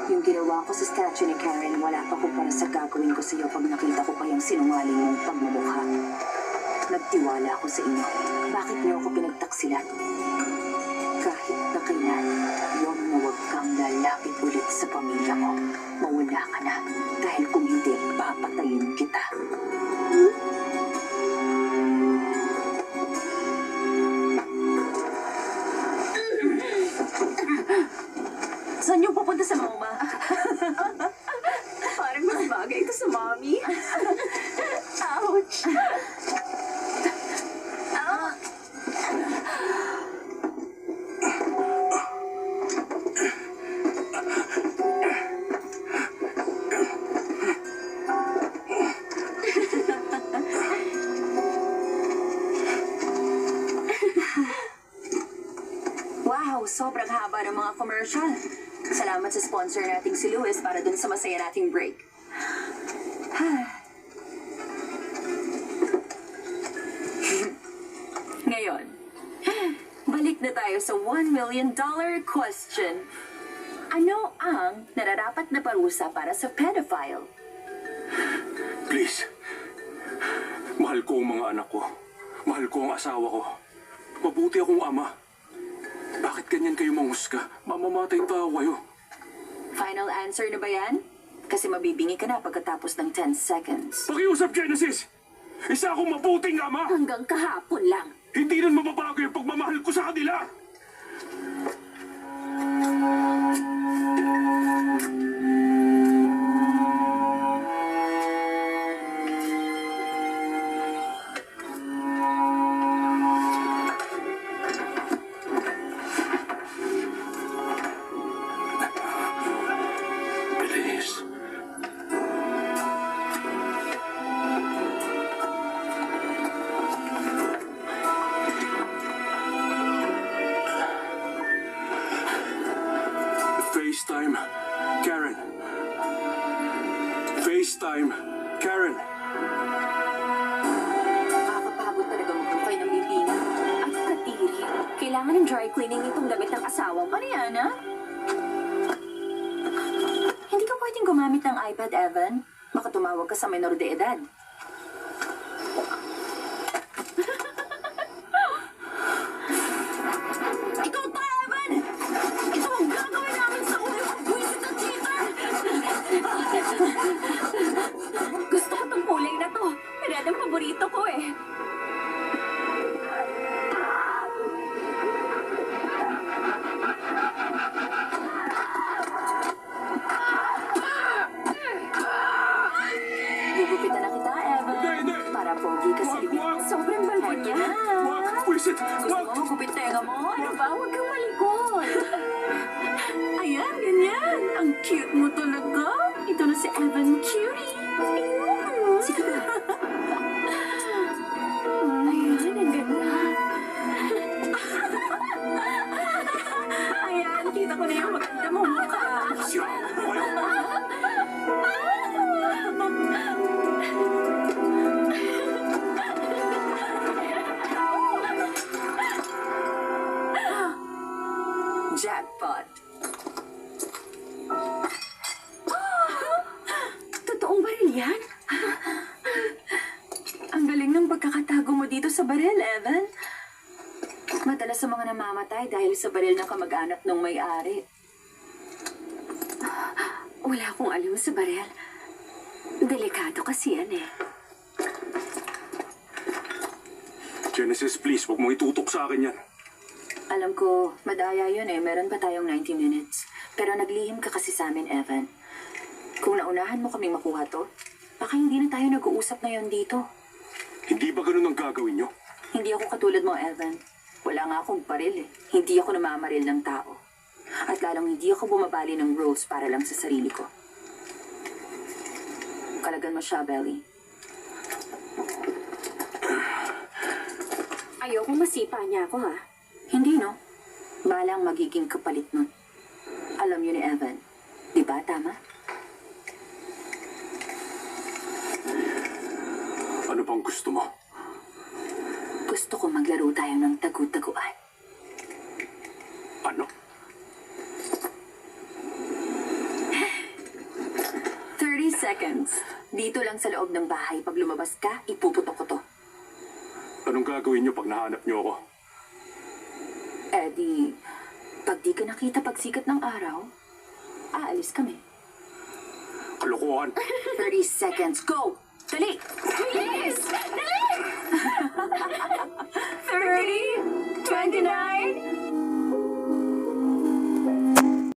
Yung ginawa ko sa statue ni Karen, wala pa kumpara sa gagawin ko sa iyo pag nakita ko pa yung sinungaling mong pagmumukha. Nagtiwala ako sa inyo. Bakit niyo ako pinagtaksilan? Kahit na kailan, huwag na huwag kang lalapit ulit sa pamilya mo. Mawala ka na. Dahil kung hindi, papatayin kita. Saan yung papunta sa mama? Parang mas bagay ito sa mommy. Ouch! Wow, sobrang haba ng mga commercial. Salamat sa sponsor nating si Louis para dun sa masaya nating break. Ngayon, balik na tayo sa $1 million question. Ano ang nararapat na parusa para sa pedophile? Please. Mahal ko ang mga anak ko. Mahal ko ang asawa ko. Mabuti akong ama. Bakit ganyan kayo manghusga? Mamamatay pa kayo. Final answer na ba yan? Kasi mabibingi ka na pagkatapos ng 10 seconds. Pakiusap, Genesis! Isa akong mabuting ama! Hanggang kahapon lang. Hindi rin mababago yung pagmamahal ko sa kanila! Bilis. FaceTime, Karen. FaceTime, Karen. Nakakapagod talaga magkukay ng bibina. At katiri, kailangan ng dry cleaning itong damit ng asawa mo. Mariana? Hindi ka pwedeng gumamit ng iPad, Evan. Baka tumawag ka sa minor de edad. Ikaw pa, Evan! Ito ang gagawin namin sa ulo ng buwisit na cheater! Gusto ko tong kulay na to. Red ang paborito ko eh. Gugupitan na kita, Evan. Hindi! Para pogi ka sa libing. Wag! Sobrang balbon niya. Wag! Wisit! Gusto Wag! mo gupit tenga mo? Ano ba? Huwag kang malikot. Ayan, ganyan. Ang cute mo talaga. Ito na si Evan Cutie. Sige na. Ayan, ang ganda. Ayan, kita ko na yung maganda mong mukha. Sira mo kayo! Jackpot. Totoong baril yan? Ang galing ng pagkakatago mo dito sa baril, Evan. Madalas sa mga namamatay dahil sa baril ng kamag-anak ng may-ari. Wala akong alam sa baril. Delikado kasi yan eh. Genesis, please, huwag mo itutok sa akin yan. Alam ko, madaya yun eh. Meron pa tayong 90 minutes. Pero naglihim ka kasi sa amin, Evan. Kung naunahan mo kaming makuha to, baka hindi na tayo nag-uusap ngayon dito. Hindi ba ganun ang gagawin nyo? Hindi ako katulad mo, Evan. Wala nga akong baril eh. Hindi ako namamaril ng tao. At lalong hindi ako bumabali ng rules para lang sa sarili ko. Kalagan mo siya, Belly. Ayokong masipa niya ako, ha? Hindi, no? Balang magiging kapalit nun. Alam yun ni Evan. Di ba, tama? Ano bang gusto mo? Gusto ko maglaro tayo ng tagu-taguan. Ano? 30 seconds. Dito lang sa loob ng bahay. Pag lumabas ka, ipuputok ko to. Anong gagawin niyo pag nahanap niyo ako? Eh di, pag di ka nakita pagsikat ng araw, aalis kami. Kalokohan! 30 seconds. Go! Dali!